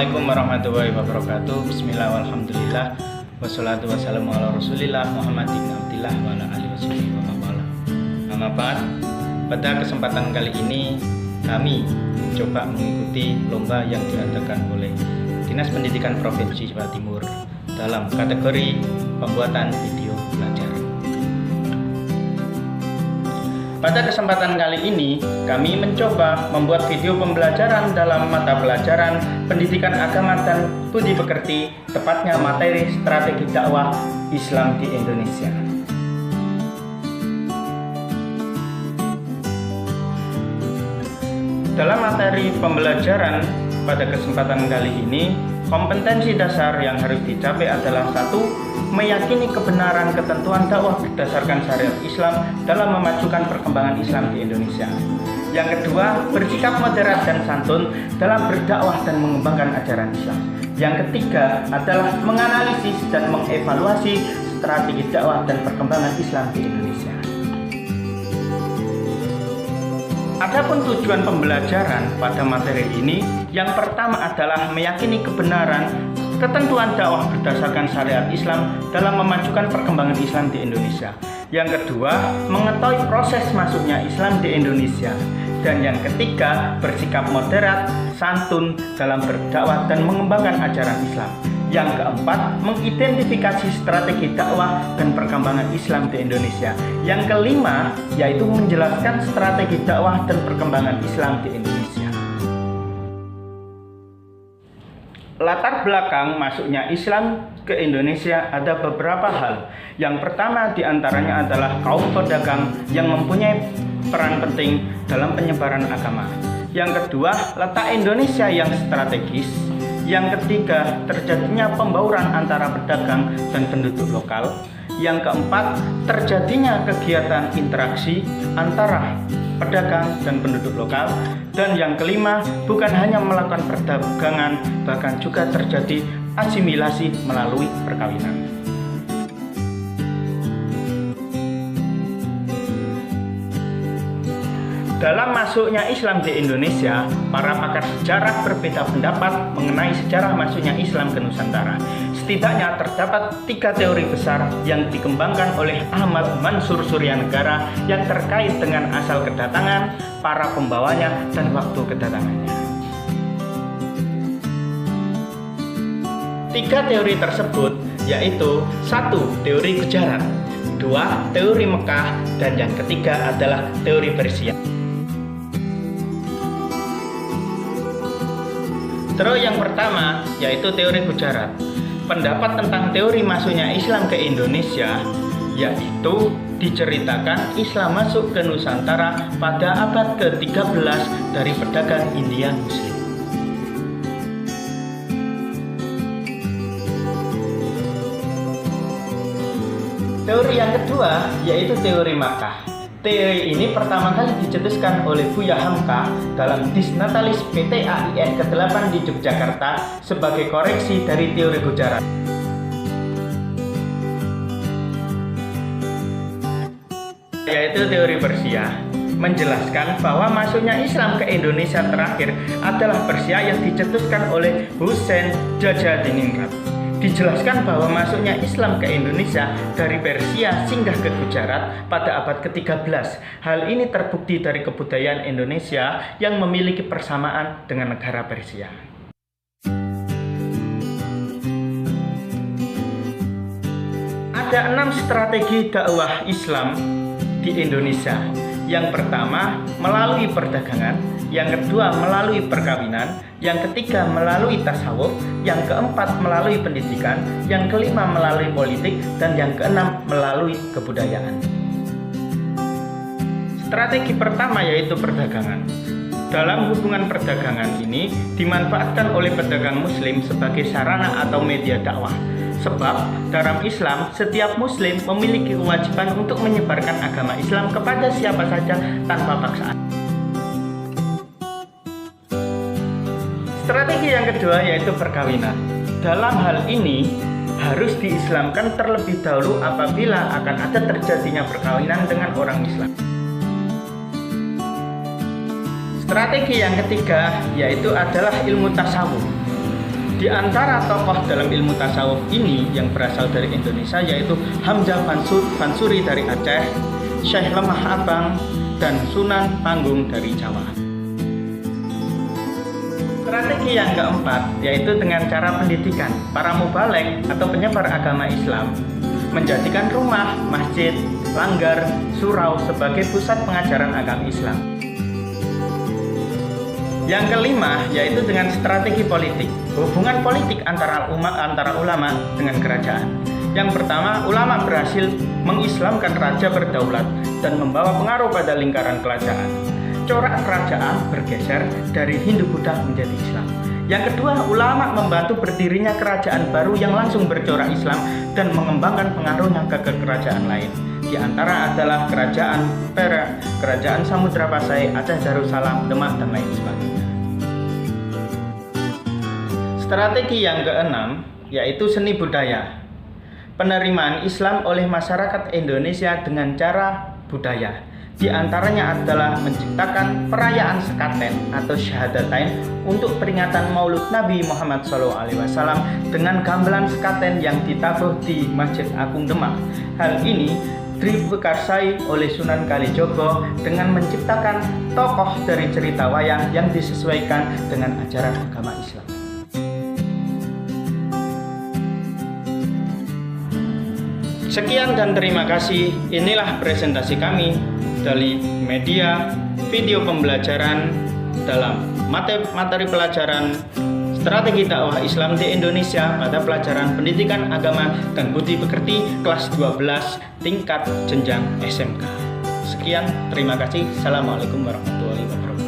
Assalamualaikum warahmatullahi wabarakatuh. Bismillah walhamdulillah wassalatu wassalamu ala rasulillah Muhammad ibn Abdillah wa ala alihi wasallam wa mawala. Amma ba'd. Pada kesempatan kali ini kami mencoba mengikuti lomba yang diadakan oleh Dinas Pendidikan Provinsi Jawa Timur dalam kategori pembuatan video belajar. Pada kesempatan kali ini, kami mencoba membuat video pembelajaran dalam mata pelajaran Pendidikan Agama dan Budi Pekerti, tepatnya materi strategi dakwah Islam di Indonesia. Dalam materi pembelajaran pada kesempatan kali ini, kompetensi dasar yang harus dicapai adalah 1. Meyakini kebenaran ketentuan dakwah berdasarkan syariat Islam dalam memajukan perkembangan Islam di Indonesia. Yang kedua, bersikap moderat dan santun dalam berdakwah dan mengembangkan ajaran Islam. Yang ketiga adalah menganalisis dan mengevaluasi strategi dakwah dan perkembangan Islam di Indonesia. Adapun tujuan pembelajaran pada materi ini, yang pertama adalah meyakini kebenaran ketentuan dakwah berdasarkan syariat Islam dalam memajukan perkembangan Islam di Indonesia. Yang kedua, mengetahui proses masuknya Islam di Indonesia. Dan yang ketiga, bersikap moderat, santun dalam berdakwah dan mengembangkan ajaran Islam. Yang keempat, mengidentifikasi strategi dakwah dan perkembangan Islam di Indonesia. Yang kelima, yaitu menjelaskan strategi dakwah dan perkembangan Islam di Indonesia. Latar belakang masuknya Islam ke Indonesia ada beberapa hal. Yang pertama diantaranya adalah kaum pedagang yang mempunyai peran penting dalam penyebaran agama. Yang kedua, letak Indonesia yang strategis. Yang ketiga, terjadinya pembauran antara pedagang dan penduduk lokal. Yang keempat, terjadinya kegiatan interaksi antara pedagang dan penduduk lokal. Dan yang kelima, bukan hanya melakukan perdagangan, bahkan juga terjadi asimilasi melalui perkawinan. Dalam masuknya Islam di Indonesia, para pakar sejarah berbeda pendapat mengenai sejarah masuknya Islam ke Nusantara. Setidaknya terdapat 3 teori besar yang dikembangkan oleh Ahmad Mansur Suryanegara yang terkait dengan asal kedatangan, para pembawanya, dan waktu kedatangannya. 3 teori tersebut yaitu 1. Teori Gujarat, 2. Teori Mekah, dan yang ketiga adalah teori Persia. Terus yang pertama yaitu teori Gujarat. Pendapat tentang teori masuknya Islam ke Indonesia yaitu diceritakan Islam masuk ke Nusantara pada abad ke-13 dari pedagang India Muslim. Teori yang kedua yaitu teori Makkah. Teori ini pertama kali dicetuskan oleh Buya Hamka dalam Disnatalis PT AIN ke-8 di Yogyakarta sebagai koreksi dari teori Gujarat. Yaitu teori Persia, menjelaskan bahwa masuknya Islam ke Indonesia terakhir adalah Persia yang dicetuskan oleh Husain Jajadiningrat. Dijelaskan bahwa masuknya Islam ke Indonesia dari Persia singgah ke Gujarat pada abad ke-13. Hal ini terbukti dari kebudayaan Indonesia yang memiliki persamaan dengan negara Persia. Ada 6 strategi dakwah Islam di Indonesia. Yang pertama, melalui perdagangan. Yang kedua, melalui perkawinan. Yang ketiga, melalui tasawuf. Yang keempat, melalui pendidikan. Yang kelima, melalui politik. Dan yang keenam, melalui kebudayaan. Strategi pertama yaitu perdagangan. Dalam hubungan perdagangan ini dimanfaatkan oleh pedagang muslim sebagai sarana atau media dakwah. Sebab dalam Islam, setiap muslim memiliki kewajiban untuk menyebarkan agama Islam kepada siapa saja tanpa paksaan. Strategi yang kedua yaitu perkawinan. Dalam hal ini harus diislamkan terlebih dahulu apabila akan ada terjadinya perkawinan dengan orang Islam. Strategi yang ketiga yaitu adalah ilmu tasawuf. Di antara tokoh dalam ilmu tasawuf ini yang berasal dari Indonesia yaitu Hamzah Fansuri dari Aceh, Syekh Lemah Abang, dan Sunan Panggung dari Jawa. Strategi yang keempat yaitu dengan cara pendidikan para mubalek atau penyebar agama Islam, menjadikan rumah, masjid, langgar, surau sebagai pusat pengajaran agama Islam. Yang kelima yaitu dengan strategi politik, hubungan politik antara ulama dengan kerajaan. Yang pertama, ulama berhasil mengislamkan raja berdaulat dan membawa pengaruh pada lingkaran kerajaan. Corak kerajaan bergeser dari Hindu-Buddha menjadi Islam. Yang kedua, ulama membantu berdirinya kerajaan baru yang langsung bercorak Islam dan mengembangkan pengaruhnya ke kerajaan lain. Di antara adalah kerajaan Perak, kerajaan Samudra Pasai, Aceh Darussalam, Demak, dan lain sebagainya. Strategi yang keenam yaitu seni budaya. Penerimaan Islam oleh masyarakat Indonesia dengan cara budaya. Di antaranya adalah menciptakan perayaan sekaten atau syahadatain untuk peringatan Maulud Nabi Muhammad SAW dengan gamelan sekaten yang ditabuh di Masjid Agung Demak. Hal ini diprakarsai oleh Sunan Kalijogo dengan menciptakan tokoh dari cerita wayang yang disesuaikan dengan ajaran agama Islam. Sekian dan terima kasih. Inilah presentasi kami dari media video pembelajaran dalam materi pelajaran Strategi Dakwah Islam di Indonesia pada pelajaran Pendidikan Agama dan Budi Pekerti kelas 12 tingkat jenjang SMK. Sekian, terima kasih. Assalamualaikum warahmatullahi wabarakatuh.